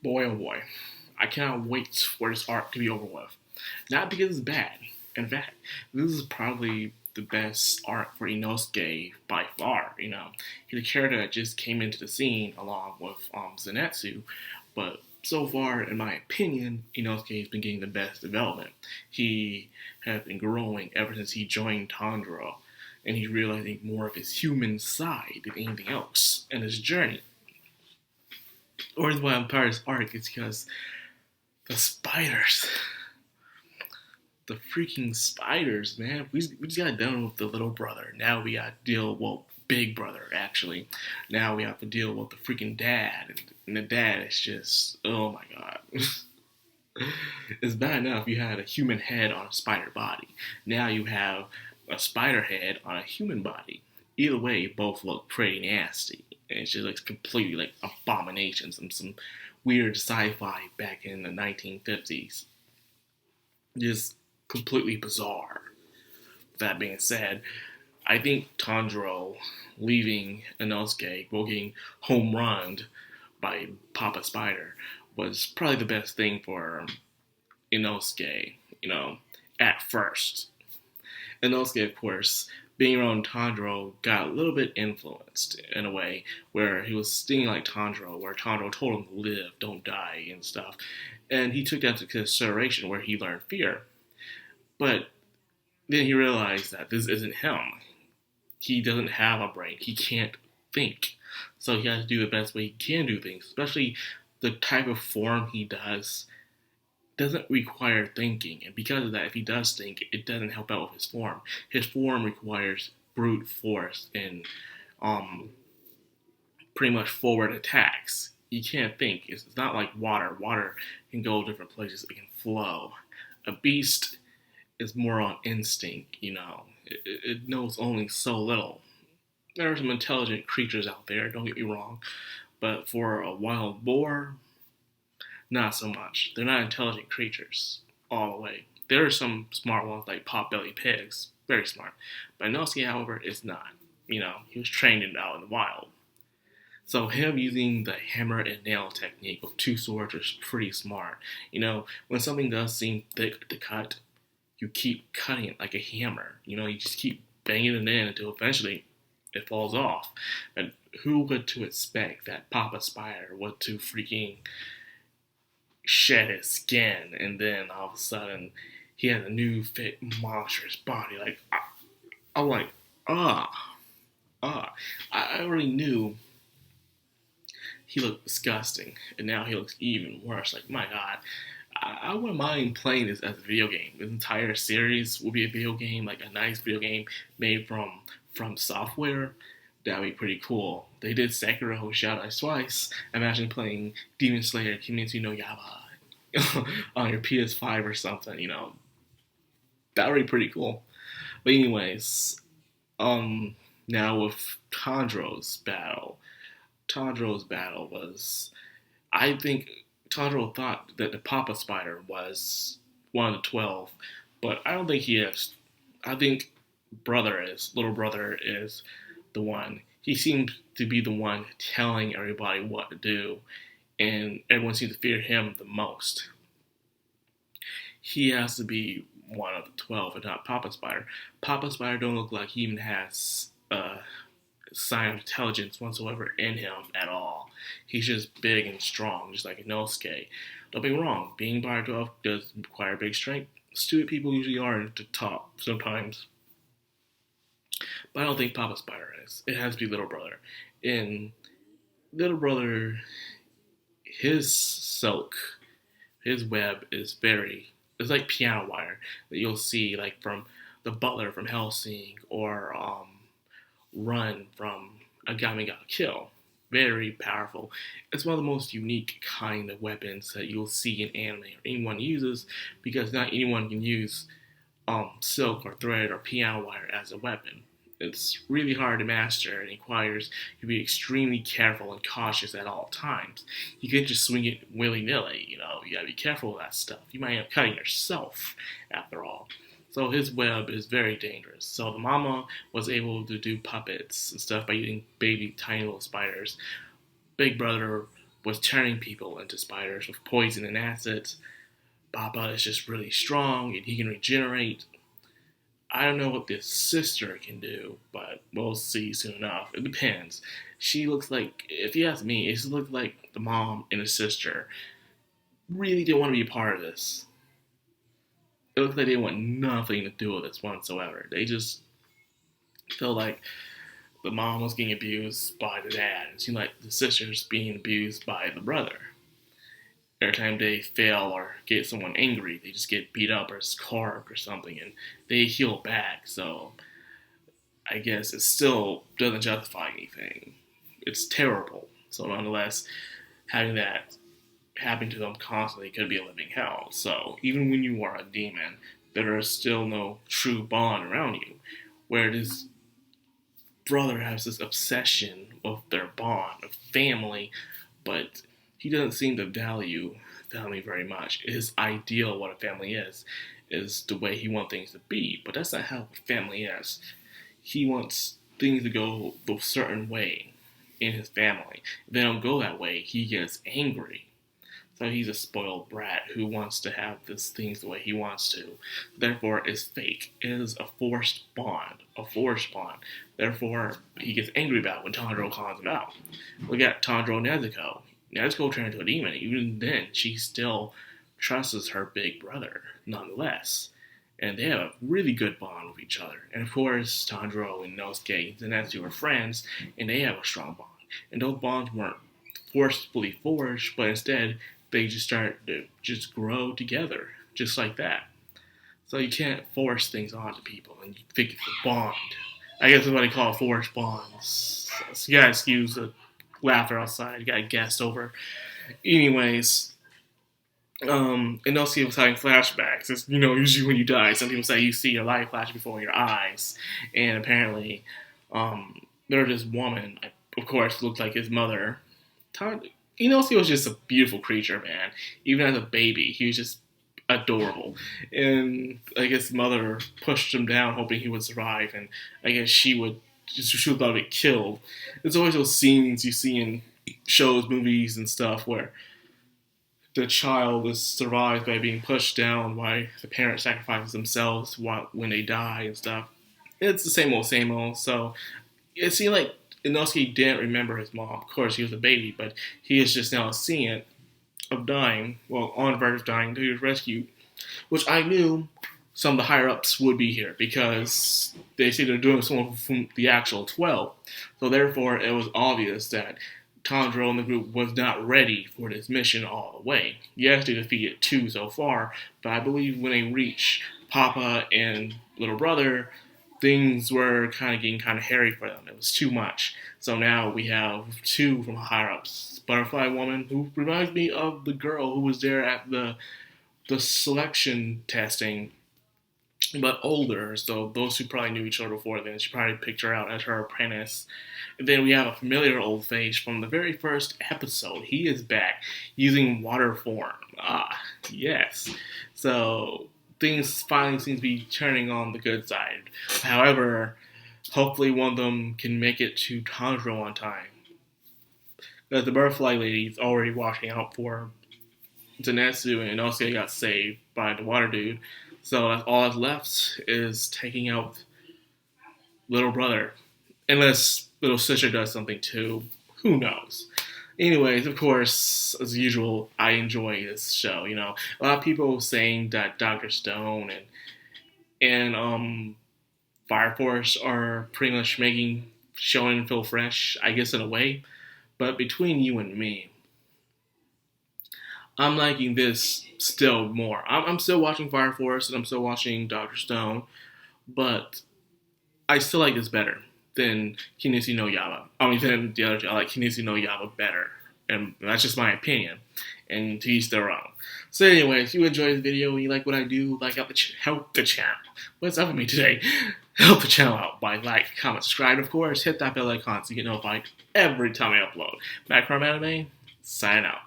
Boy oh boy, I cannot wait for this arc to be over with. Not because it's bad. In fact, this is probably the best arc for Inosuke by far. He's a character that just came into the scene along with Zenitsu, but so far, in my opinion, Inosuke has been getting the best development. He has been growing ever since he joined Tanjiro, and he's realizing more of his human side than anything else in his journey. The reason why I'm part of this arc is because the spiders. The freaking spiders, man. We just got done with the little brother. Now we got to deal with big brother, actually. Now we have to deal with the freaking dad. And the dad is just, oh my god. It's bad enough you had a human head on a spider body. Now you have a spider head on a human body. Either way, both look pretty nasty. And it just looks completely like abominations. Some weird sci-fi back in the 1950s. Just completely bizarre. That being said, I think Tanjiro leaving Inosuke, well, getting home runned by Papa Spider, was probably the best thing for Inosuke, at first. Inosuke, of course, being around Tanjiro, got a little bit influenced in a way where he was stinging like Tanjiro, where Tanjiro told him to live, don't die, and stuff. And he took that into consideration where he learned fear. But then he realized that this isn't him. He doesn't have a brain. He can't think. So he has to do the best way he can do things, especially the type of form he doesn't require thinking. And because of that, if he does think, it doesn't help out with his form. His form requires brute force and pretty much forward attacks. You can't think. It's not like water. Water can go different places. It can flow. A beast is more on instinct. It knows only so little. There are some intelligent creatures out there, don't get me wrong. But for a wild boar, not so much. They're not intelligent creatures all the way. There are some smart ones like pot-bellied pigs, very smart. But Inosuke, however, is not. He was trained out in the wild. So him using the hammer and nail technique with two swords is pretty smart. When something does seem thick to cut, you keep cutting it like a hammer. You just keep banging it in until eventually it falls off. And who would to expect that Papa Spider would to freaking shed his skin and then all of a sudden he has a new fit monstrous body? Like, I'm like, I already knew he looked disgusting, and now he looks even worse. Like, my god, I wouldn't mind playing this as a video game. This entire series will be a video game, like a nice video game made from software. That'd be pretty cool. They did Sekiro, Shadow Die Twice. Imagine playing Demon Slayer, Kimetsu no Yaiba on your PS5 or something. That would be pretty cool. But anyways, now with Tanjiro's battle was, I think Tanjiro thought that the Papa Spider was one of the 12, but I don't think he is. I think little brother is the one. He seems to be the one telling everybody what to do, and everyone seems to fear him the most. He has to be one of the 12 and not Papa Spider. Papa Spider don't look like he even has a sign of intelligence whatsoever in him at all. He's just big and strong, just like Inosuke. Don't be wrong, being Power 12 does require big strength. Stupid people usually are at the top sometimes. But I don't think Papa Spider is. It has to be Little Brother. In Little Brother, his silk, his web is it's like piano wire that you'll see like from the Butler from Hellsing or Run from Agami Ga Kill. Very powerful. It's one of the most unique kind of weapons that you'll see in anime or anyone uses, because not anyone can use silk or thread or piano wire as a weapon. It's really hard to master and requires you to be extremely careful and cautious at all times. You can't just swing it willy-nilly, you gotta be careful with that stuff. You might end up cutting yourself, after all. So his web is very dangerous. So the mama was able to do puppets and stuff by using baby tiny little spiders. Big brother was turning people into spiders with poison and acids. Papa is just really strong and he can regenerate. I don't know what this sister can do, but we'll see soon enough. It depends. She looks like, if you ask me, it looks like the mom and the sister really didn't want to be a part of this. It looks like they want nothing to do with this whatsoever. They just feel like the mom was getting abused by the dad. It seemed like the sister's being abused by the brother. Every time they fail or get someone angry, they just get beat up or scarred or something, and they heal back. So I guess it still doesn't justify anything. It's terrible. So nonetheless, having that happen to them constantly could be a living hell. So even when you are a demon, there is still no true bond around you. Where this brother has this obsession with their bond of family, but he doesn't seem to value family very much. His ideal of what a family is the way he wants things to be, but that's not how family is. He wants things to go a certain way in his family. If they don't go that way, he gets angry. So he's a spoiled brat who wants to have these things the way he wants to. Therefore, it's fake. It is a forced bond. A forced bond. Therefore, he gets angry about it when Tanjiro calls him out. Look at Tanjiro and Nezuko. Nezuko turned into a demon. Even then, she still trusts her big brother, nonetheless. And they have a really good bond with each other. And of course, Tanjiro and Inosuke and Zetsu are friends, and they have a strong bond. And those bonds weren't forcefully forged, but instead, they just start to just grow together, just like that. So you can't force things onto people, and you think it's a bond. I guess somebody call it forced bonds. So you gotta excuse the laughter outside. You got a guest over. Anyways, Inosuke was having flashbacks. It's, usually when you die, some people say you see your life flash before your eyes. And apparently, there was this woman, of course, looked like his mother. Inosuke was just a beautiful creature, man. Even as a baby, he was just adorable. And I guess his mother pushed him down, hoping he would survive. And I guess she would about to get killed. There's always those scenes you see in shows, movies, and stuff where the child is survived by being pushed down, while the parent sacrifices themselves when they die and stuff. It's the same old. So it seemed like Inosuke didn't remember his mom. Of course, he was a baby, but he is just now seeing it of dying, well, on the verge of dying, he was rescued, which I knew some of the higher-ups would be here, because they say they're doing someone from the actual 12. So therefore, it was obvious that Tanjiro and the group was not ready for this mission all the way. Yes, they defeated 2 so far, but I believe when they reach Papa and little brother, things were getting kind of hairy for them. It was too much. So now we have 2 from higher-ups. Butterfly Woman, who reminds me of the girl who was there at the selection testing, but older. So those who probably knew each other before then, she probably picked her out as her apprentice. And then we have a familiar old face from the very first episode. He is back using water form. Ah, yes. So things finally seem to be turning on the good side. However, hopefully one of them can make it to Tanjiro on time. Because the butterfly lady is already watching out for Zenitsu, and Inosuke got saved by the water dude. So that's all that's left is taking out little brother. Unless little sister does something too. Who knows? Anyways, of course, as usual, I enjoy this show. A lot of people saying that Dr. Stone and Fire Force are pretty much making Shonen feel fresh, I guess in a way. But between you and me, I'm liking this still more. I'm still watching Fire Force and I'm still watching Dr. Stone, but I still like this better than Kimetsu no Yaiba. Than the other. I like Kimetsu no Yaiba better. And that's just my opinion. And to each their own. So anyway, if you enjoyed the video and you like what I do, help the channel. What's up with me today? Help the channel out by comment, subscribe, and of course, hit that bell icon so you get notified every time I upload. Madcrownxox, sign out.